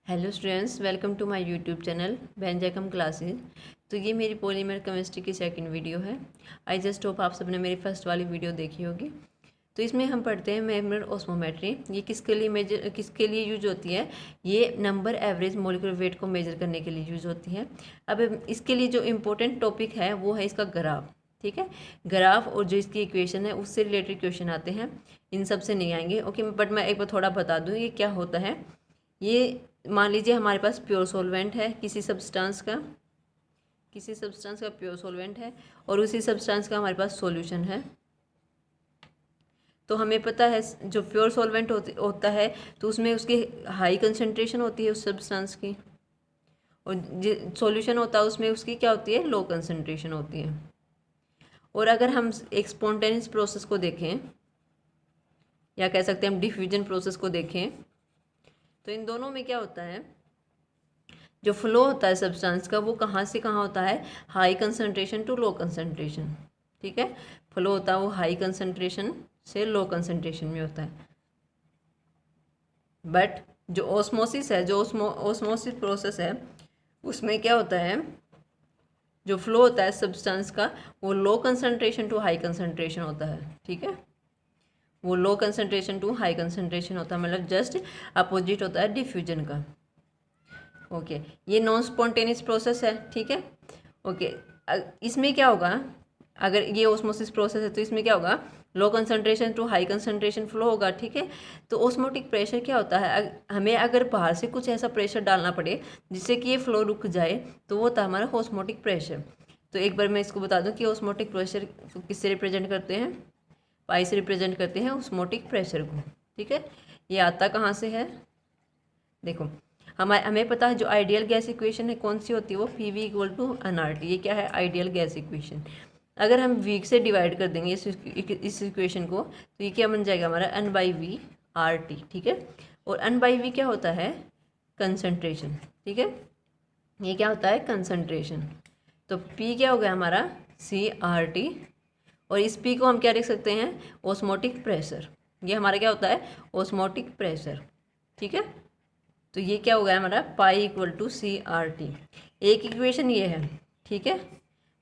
Hello students, welcome to my YouTube channel बेंजाकम classes. तो ये मेरी पॉलीमर केमिस्ट्री की सेकंड वीडियो है। आई जस्ट होप आप सबने मेरी फर्स्ट वाली वीडियो देखी होगी। तो इसमें हम पढ़ते हैं मोलर ऑस्मोमेट्री। ये किसके लिए यूज होती है? ये नंबर एवरेज मोलिकुलर वेट को मेजर करने के लिए यूज होती है। अब इसके लिए जो इम्पोर्टेंट टॉपिक है वो है इसका ग्राफ। ठीक है, ग्राफ और जो इसकी इक्वेशन है उससे रिलेटेड क्वेश्चन आते हैं, इन सब से नहीं आएंगे। ओके, बट मैं एक बार थोड़ा बता दूँ ये क्या होता है। ये मान लीजिए हमारे पास प्योर सॉल्वेंट है, किसी सब्सटेंस का प्योर सॉल्वेंट है और उसी सब्सटेंस का हमारे पास सॉल्यूशन है। तो हमें पता है जो प्योर सॉल्वेंट होता है तो उसमें उसकी हाई कंसंट्रेशन होती है उस सब्सटेंस की, और जो सॉल्यूशन होता है उसमें उसकी क्या होती है, लो कंसंट्रेशन होती है। और अगर हम एक स्पॉन्टेनियस प्रोसेस को देखें, या कह सकते हैं हम डिफ्यूजन प्रोसेस को देखें, तो इन दोनों में क्या होता है, जो फ्लो होता है सब्सटेंस का वो कहाँ से कहाँ होता है, high concentration to low concentration. ठीक है, फ्लो होता है वो हाई कंसंट्रेशन से लो कंसंट्रेशन में होता है। बट जो ऑस्मोसिस है, जो ऑस्मोसिस प्रोसेस है, उसमें क्या होता है, जो फ्लो होता है सब्सटेंस का वो low concentration to high concentration होता है। ठीक है, वो low concentration to high concentration होता है, मतलब जस्ट अपोजिट होता है डिफ्यूजन का। ओके, ये नॉन स्पॉन्टेनियस प्रोसेस है। ठीक है, ओके, इसमें क्या होगा, अगर ये ऑस्मोसिस प्रोसेस है तो इसमें क्या होगा, low concentration to high concentration flow होगा। ठीक है, तो ऑस्मोटिक प्रेशर क्या होता है, हमें अगर बाहर से कुछ ऐसा प्रेशर डालना पड़े जिससे कि ये फ्लो रुक जाए तो वो होता है हमारा ऑस्मोटिक प्रेशर। तो एक बार मैं इसको बता दूं कि ऑस्मोटिक प्रेशर किससे रिप्रेजेंट करते हैं, पाई से रिप्रेजेंट करते हैं ऑस्मोटिक प्रेशर को। ठीक है, ये आता कहाँ से है, देखो हमें पता है जो आइडियल गैस इक्वेशन है कौन सी होती है, वो P V equal to N R T. ये क्या है, आइडियल गैस इक्वेशन। अगर हम वीक से डिवाइड कर देंगे इस इक्वेशन को तो ये क्या बन जाएगा हमारा, N by V R T. ठीक है, और एन बाई वी क्या होता है, कंसंट्रेशन। ठीक है, ये क्या होता है, कंसंट्रेशन। तो पी क्या हो गया हमारा, सी आर टी, और इस पी को हम क्या लिख सकते हैं, ऑस्मोटिक प्रेशर। ये हमारा क्या होता है, ऑस्मोटिक प्रेशर। ठीक है, तो ये क्या हो गया हमारा, pi equal to C R T. एक इक्वेशन ये है। ठीक है,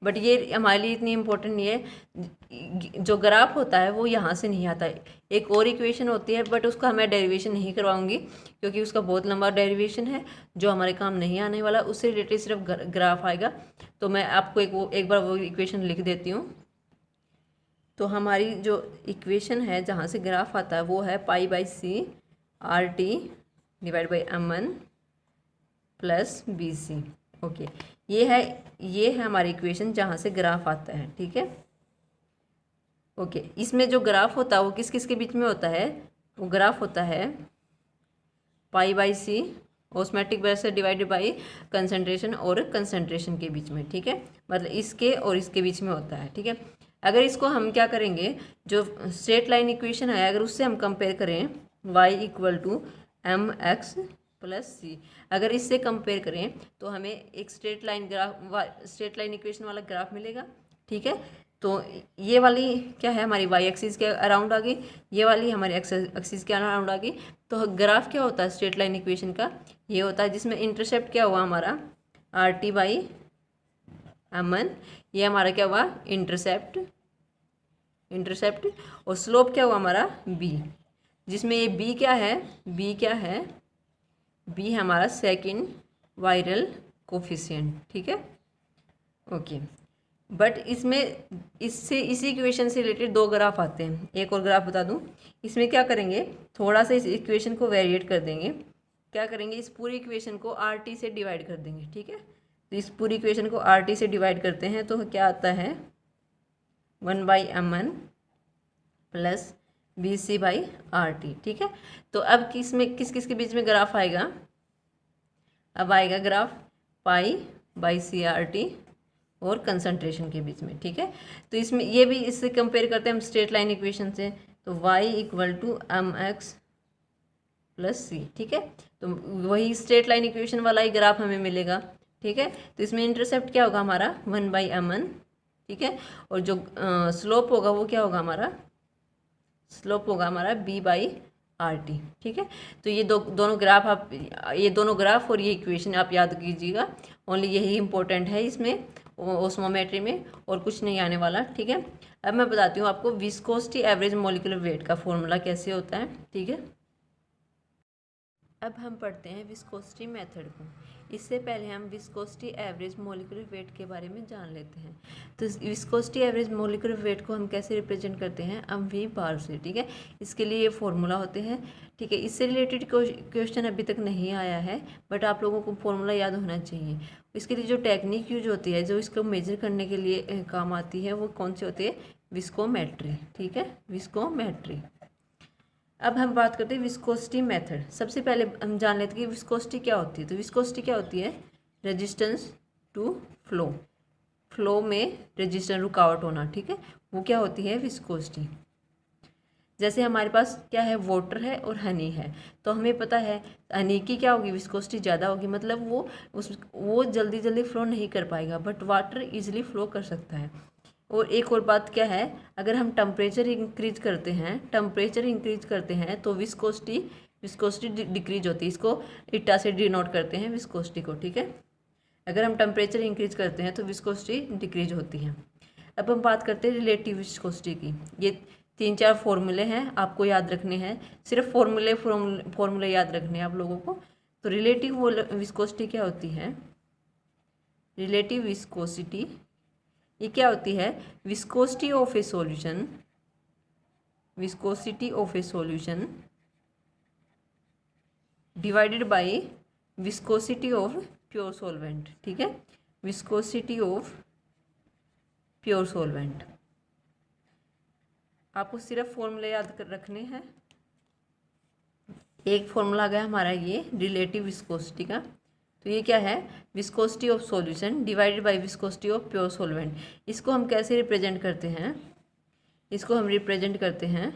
बट ये हमारे लिए इतनी इम्पोर्टेंट नहीं है। जो ग्राफ होता है वो यहाँ से नहीं आता है, एक और इक्वेशन होती है बट उसका मैं डेरिवेशन नहीं करवाऊंगी क्योंकि उसका बहुत लंबा डेरिवेशन है जो हमारे काम नहीं आने वाला। उससे रिलेटेड सिर्फ ग्राफ आएगा। तो मैं आपको एक बार वो इक्वेशन लिख देती हूँ। तो हमारी जो इक्वेशन है जहाँ से ग्राफ आता है वो है pi by C R T divide by M one plus B C. Okay, ये है हमारी इक्वेशन जहाँ से ग्राफ आता है। ठीक है, ओके, इसमें जो ग्राफ होता है वो किस किस के बीच में होता है, वो ग्राफ होता है pi by C osmotic pressure divided by concentration और कंसंट्रेशन के बीच में। ठीक है, मतलब इसके और इसके बीच में होता है। ठीक है, अगर इसको हम क्या करेंगे, जो स्ट्रेट लाइन इक्वेशन है अगर उससे हम कंपेयर करें, y equal to M X plus C, अगर इससे कंपेयर करें तो हमें एक स्ट्रेट लाइन इक्वेशन वाला ग्राफ मिलेगा। ठीक है, तो ये वाली क्या है हमारी y एक्सिस के अराउंड आ गई, ये वाली हमारी एक्स एक्सिस के अराउंड आ गई। तो ग्राफ क्या होता है स्ट्रेट लाइन इक्वेशन का, ये होता है जिसमें इंटरसेप्ट क्या हुआ हमारा, R T by M one, ये हमारा क्या हुआ, इंटरसेप्ट, और स्लोप क्या हुआ हमारा बी, जिसमें ये बी क्या है, बी हमारा सेकंड वायरल कोफिशिएंट। ठीक है, ओके, बट इसमें इसी इक्वेशन से रिलेटेड दो ग्राफ आते हैं। एक और ग्राफ बता दूं, इसमें क्या करेंगे, थोड़ा सा इस इक्वेशन को वेरिएट कर देंगे। क्या करेंगे, इस पूरी इक्वेशन को आर टी से डिवाइड कर देंगे। ठीक है, तो इस पूरी इक्वेशन को आर टी से डिवाइड करते हैं तो क्या आता है, 1/m1 plus B C by R T. ठीक है, तो अब किस किस के बीच में ग्राफ आएगा, अब आएगा graph pi by C R T और कंसंट्रेशन के बीच में। ठीक है, तो इसमें ये भी इससे कंपेयर करते हैं हम स्ट्रेट लाइन इक्वेशन से, तो y equal to M X plus C. ठीक है, तो वही स्ट्रेट लाइन इक्वेशन वाला ही ग्राफ हमें मिलेगा। ठीक है, तो इसमें इंटरसेप्ट क्या होगा हमारा, 1/m1। ठीक है, और जो स्लोप होगा वो क्या होगा हमारा, स्लोप होगा हमारा b बाई RT, ठीक है। तो ये दोनों ग्राफ आप, ये दोनों ग्राफ और ये इक्वेशन आप याद कीजिएगा। ओनली यही इंपॉर्टेंट है इसमें ओस्मोमेट्री में, और कुछ नहीं आने वाला, ठीक है। अब मैं बताती हूँ आपको विस्कोसिटी एवरेज मॉलिक्यूलर वेट का फॉर्मूला कैसे होता है, ठीक है। अब हम पढ़ते हैं विस्कोसिटी मेथड को। इससे पहले हम विस्कोसिटी एवरेज मॉलिक्यूलर वेट के बारे में जान लेते हैं। तो विस्कोसिटी एवरेज मॉलिक्यूलर वेट को हम कैसे रिप्रेजेंट करते हैं, mv बार से, ठीक है। इसके लिए ये फॉर्मूला होते हैं, ठीक है। इससे रिलेटेड क्वेश्चन अभी तक नहीं आया है, बट आप लोगों को फॉर्मूला याद होना चाहिए। इसके लिए जो टेक्निक यूज होती है, जो इसको मेजर करने के लिए काम आती है, वो कौन सी होती है, विस्कोमेट्री, ठीक है, विस्कोमेट्री। अब हम बात करते हैं विस्कोसिटी मेथड। सबसे पहले हम जान लेते हैं कि विस्कोसिटी क्या होती है। तो विस्कोसिटी क्या होती है, रेजिस्टेंस टू फ्लो, फ्लो में रेजिस्टेंस, रुकावट होना, ठीक है, वो क्या होती है विस्कोसिटी। जैसे हमारे पास क्या है, वाटर है और हनी है, तो हमें पता है हनी की क्या होगी, विस्कोसिटी ज़्यादा होगी, मतलब वो जल्दी जल्दी फ्लो नहीं कर पाएगा, बट वाटर इजीली फ्लो कर सकता है। और एक और बात क्या है, अगर हम टेम्परेचर इंक्रीज करते हैं तो विस्कोसिटी डिक्रीज होती है। इसको इटा से डिनोट करते हैं विस्कोसिटी को, ठीक है। अगर हम टेम्परेचर इंक्रीज करते हैं तो विस्कोसिटी डिक्रीज होती है। अब हम बात करते हैं रिलेटिव विस्कोसिटी की। ये 3-4 फॉर्मूले हैं, आपको याद रखने हैं, सिर्फ फॉर्मूले याद रखने हैं आप लोगों को। तो रिलेटिव विस्कोसिटी क्या होती है, रिलेटिव विस्कोसिटी ये क्या होती है, viscosity of A solution, viscosity of A solution divided by viscosity of pure solvent, ठीक है, विस्कोसिटी ऑफ प्योर सॉल्वेंट। आपको सिर्फ फॉर्मूले याद कर रखने हैं। एक फॉर्मूला आ गया हमारा ये रिलेटिव विस्कोसिटी का। तो ये क्या है, viscosity of solution divided by viscosity of pure solvent. इसको हम कैसे रिप्रेजेंट करते हैं, इसको हम रिप्रेजेंट करते हैं,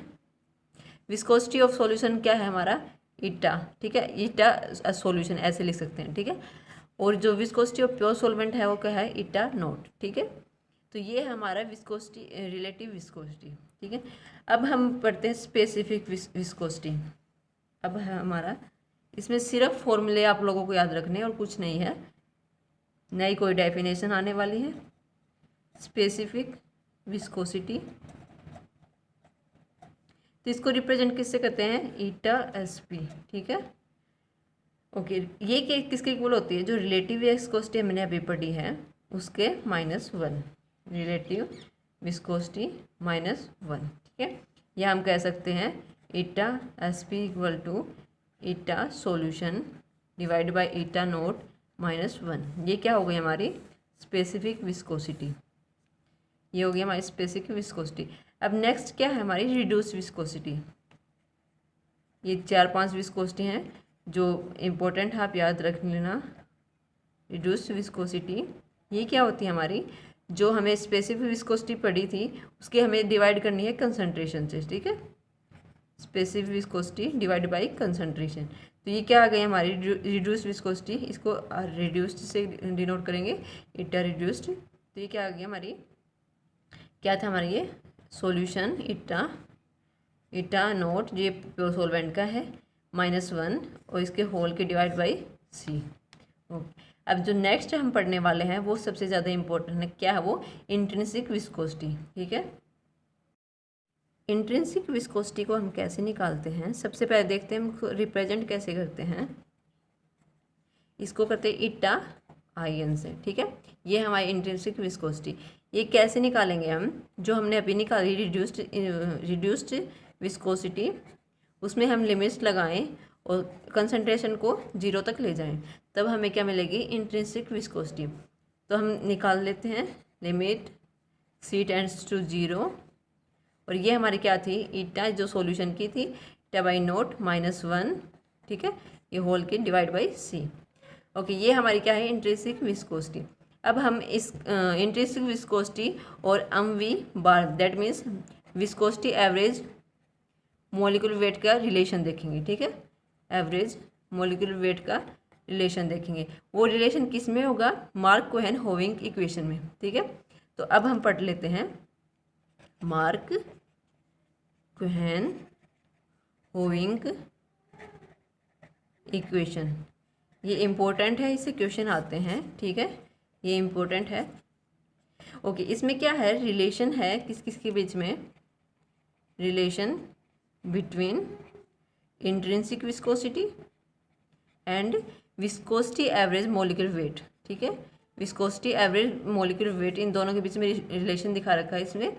विस्कोसिटी ऑफ सॉल्यूशन क्या है हमारा, ईटा, ठीक है, ईटा सॉल्यूशन ऐसे लिख सकते हैं, ठीक है। और जो विस्कोसिटी ऑफ प्योर सॉल्वेंट है वो क्या है, ईटा नॉट, ठीक है। तो ये है हमारा विस्कोसिटी, रिलेटिव विस्कोसिटी, ठीक है। अब हम पढ़ते हैं स्पेसिफिक विस्कोसिटी। अब है हमारा, इसमें सिर्फ फॉर्मूले आप लोगों को याद रखने और कुछ नहीं है, नई कोई डेफिनेशन आने वाली है। स्पेसिफिक विस्कोसिटी, तो इसको रिप्रेजेंट किससे करते हैं, ईटा SP, ठीक है। ओके, ये किसके इक्वल होती है, जो रिलेटिव विस्कोसिटी मैंने अभी पढ़ी है उसके -1, रिलेटिव विस्कोसिटी -1, ठीक है। या हम कह सकते हैं eta SP equal to eta solution divide by eta naught -1। ये क्या हो गई हमारी स्पेसिफिक विस्कोसिटी, ये हो गई हमारी स्पेसिफिक विस्कोसिटी। अब नेक्स्ट क्या है हमारी रिड्यूस विस्कोसिटी। ये 4-5 विस्कोसिटी हैं जो इम्पोर्टेंट है, आप याद रख लेना। रिड्यूस विस्कोसिटी ये क्या होती है हमारी, जो हमें स्पेसिफिक विस्कोसिटी पड़ी थी उसकी हमें डिवाइड करनी है कंसंट्रेशन से, ठीक है, specific viscosity divide by concentration. तो ये क्या आ गई हमारी रिड्यूस्ड विस्कोसिटी, इसको रिड्यूस्ड से डिनोट करेंगे, ईटा रिड्यूस्ड। तो ये क्या आ गई हमारी, क्या था हमारी ये सॉल्यूशन ईटा नोट, ये प्योर सॉल्वेंट का है -1 और इसके होल के डिवाइड बाई C। अब जो नेक्स्ट हम पढ़ने वाले हैं वो सबसे ज़्यादा इम्पोर्टेंट है, क्या है वो, इंट्रिंसिक विस्कोसिटी, ठीक है। इंट्रिंसिक विस्कोसिटी को हम कैसे निकालते हैं, सबसे पहले देखते हैं हम रिप्रेजेंट कैसे करते हैं। इसको करते हैं ईटा IN से, ठीक है। ये हमारी इंट्रिंसिक विस्कोसिटी, ये कैसे निकालेंगे हम, जो हमने अभी निकाली रिड्यूस्ड विस्कोसिटी, उसमें हम लिमिट्स लगाएं और कंसंट्रेशन को 0 तक ले जाएं, तब हमें क्या मिलेगी, इंट्रिंसिक विस्कोसिटी। तो हम निकाल लेते हैं लिमिट C टेंड्स टू 0, और ये हमारी क्या थी, ईटा जो सॉल्यूशन की थी, ईटा बाई नोट -1, ठीक है, ये होल के डिवाइड बाई C। ओके, ये हमारी क्या है, इंट्रिंसिक विस्कोसिटी। अब हम इस इंट्रिंसिक विस्कोसिटी और mv bar, that means viscosity average molecular weight का रिलेशन देखेंगे, ठीक है, एवरेज मॉलिक्यूलर वेट का रिलेशन देखेंगे। वो रिलेशन किस में होगा, मार्क कोहेन होविंग इक्वेशन में, ठीक है। तो अब हम पढ़ लेते हैं मार्क कोहेन होविंग इक्वेशन। ये इम्पोर्टेंट है, इससे क्वेश्चन आते हैं, ठीक है, ये इम्पोर्टेंट है। ओके, इसमें क्या है, रिलेशन है किस किस के बीच में, relation between intrinsic viscosity and viscosity average molecular weight, ठीक है, विस्कोसिटी एवरेज मोलिकुलर वेट, इन दोनों के बीच में रिलेशन दिखा रखा है इसमें।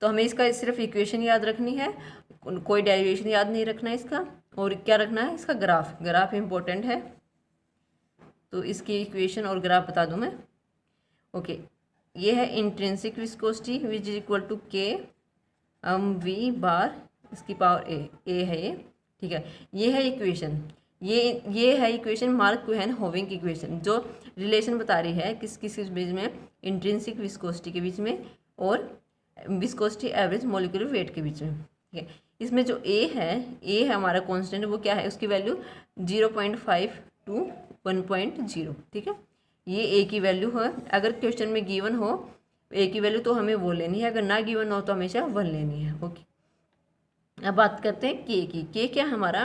तो हमें इसका सिर्फ इक्वेशन याद रखनी है, कोई डेरिवेशन याद नहीं रखना है इसका, और क्या रखना है, इसका ग्राफ, ग्राफ इम्पोर्टेंट है। तो इसकी इक्वेशन और ग्राफ बता दूं मैं। ओके, ये है intrinsic viscosity which is equal to K V bar, इसकी पावर ए है ये, ठीक है। ये है इक्वेशन, ये है इक्वेशन मार्क क्वेहन होविंग इक्वेशन, जो रिलेशन बता रही है किस किस बीच में, इंट्रिंसिक विस्कोसिटी के बीच में और विस्कोसिटी एवरेज मोलिकुलर वेट के बीच में, ठीक है। इसमें जो ए है हमारा कांस्टेंट, वो क्या है, उसकी वैल्यू 0.5 टू 1.0, ठीक है। ये ए की वैल्यू है, अगर क्वेश्चन में गिवन हो ए की वैल्यू तो हमें वो लेनी है, अगर ना गिवन हो तो हमेशा 1 लेनी है। ओके, अब बात करते हैं के की। के क्या हमारा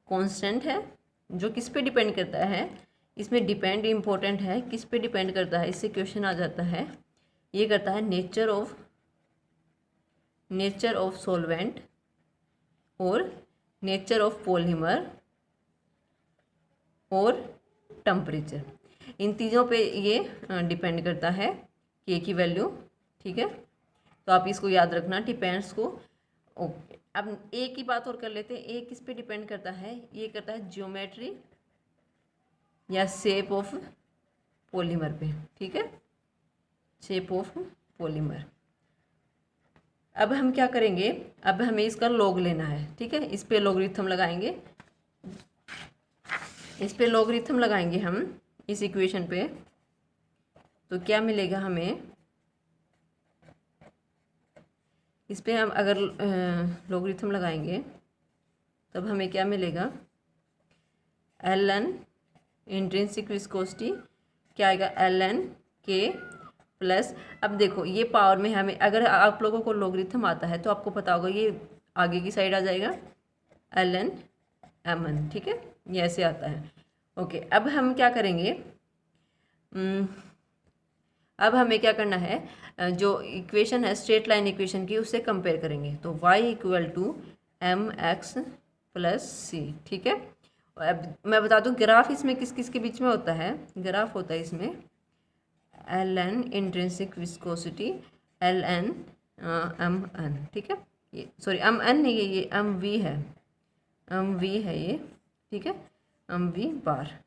कांस्टेंट है, जो किस पे डिपेंड करता है, इसमें डिपेंड इम्पोर्टेंट है, किस पे डिपेंड करता है, इससे क्वेश्चन आ जाता है। ये करता है नेचर ऑफ सॉल्वेंट और नेचर ऑफ पॉलीमर और टेम्परेचर, इन तीनों पे ये डिपेंड करता है के की वैल्यू, ठीक है। तो आप इसको याद रखना, डिपेंड्स को। ओके, अब ए की बात और कर लेते हैं। ए किस पे डिपेंड करता है, ये करता है ज्योमेट्री या शेप ऑफ पॉलीमर पे, ठीक है, शेप ऑफ पॉलीमर। अब हम क्या करेंगे, अब हमें इसका लॉग लेना है, ठीक है, इस पे लॉगरिथम लगाएंगे, इस पे लॉगरिथम लगाएंगे हम इस इक्वेशन पे। तो क्या मिलेगा हमें, इस पे हम अगर लॉगरिथम लगाएंगे तब हमें क्या मिलेगा, ln इंट्रिंसिक विस्कोसिटी क्या आएगा, ln के प्लस, अब देखो ये पावर में हमें, अगर आप लोगों को लॉगरिथम आता है तो आपको पता होगा ये आगे की साइड आ जाएगा ln mn, ठीक है, ये ऐसे आता है। ओके, अब हम क्या करेंगे, अब हमें क्या करना है, जो इक्वेशन है स्ट्रेट लाइन इक्वेशन की, उससे कंपेयर करेंगे। तो y equal to mx plus C, ठीक है। अब मैं बता दूं ग्राफ इसमें किस किस के बीच में होता है, ग्राफ होता है इसमें ln intrinsic viscosity ln mn, ठीक है, ये सॉरी mn नहीं है, ये mv है, mv है ये, ठीक है, mv बार।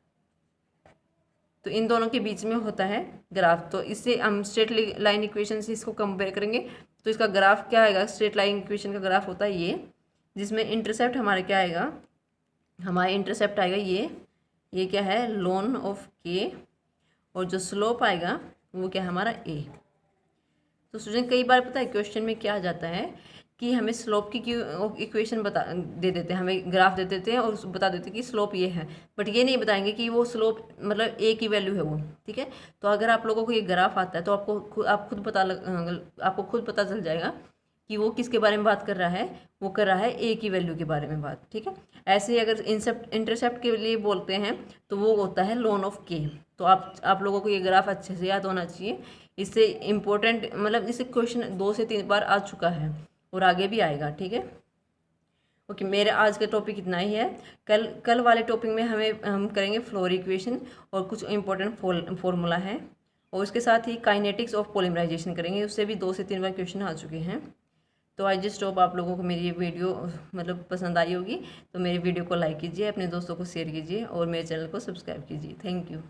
तो इन दोनों के बीच में होता है ग्राफ। तो इससे हम स्ट्रेट लाइन इक्वेशन से इसको कंपेयर करेंगे, तो इसका ग्राफ क्या आएगा, स्ट्रेट लाइन इक्वेशन का ग्राफ होता है ये, जिसमें इंटरसेप्ट हमारे क्या आएगा, हमारा इंटरसेप्ट आएगा ये क्या है, ln ऑफ के, और जो स्लोप आएगा वो क्या है हमारा ए। तो स्टूडेंट कई बार पता है क्वेश्चन में क्या आ जाता है कि हमें स्लोप की इक्वेशन दे देते हैं, हमें ग्राफ दे देते हैं और बता देते हैं कि स्लोप ये है, बट ये नहीं बताएंगे कि वो स्लोप मतलब ए की वैल्यू है वो, ठीक है। तो अगर आप लोगों को ये ग्राफ आता है तो आपको खुद पता चल जाएगा कि वो किसके बारे में बात कर रहा है, वो कर रहा है ए की वैल्यू के बारे में बात, ठीक है। ऐसे ही अगर इंटरसेप्ट के लिए बोलते हैं तो वो होता है ln ऑफ के। तो आप लोगों को ये ग्राफ अच्छे से याद होना चाहिए, इससे इम्पोर्टेंट मतलब इससे क्वेश्चन 2 से 3 बार आ चुका है और आगे भी आएगा, ठीक है। ओके, मेरे आज का टॉपिक इतना ही है। कल वाले टॉपिक में हम करेंगे फ्लोर इक्वेशन और कुछ इंपॉर्टेंट फॉर्मूला है, और उसके साथ ही काइनेटिक्स ऑफ पॉलीमराइजेशन करेंगे, उससे भी 2 से 3 बार क्वेश्चन आ चुके हैं। तो आई जस्ट होप आप लोगों को मेरी ये वीडियो मतलब पसंद आई होगी। तो मेरी वीडियो को लाइक कीजिए, अपने दोस्तों को शेयर कीजिए और मेरे चैनल को सब्सक्राइब कीजिए। Thank you.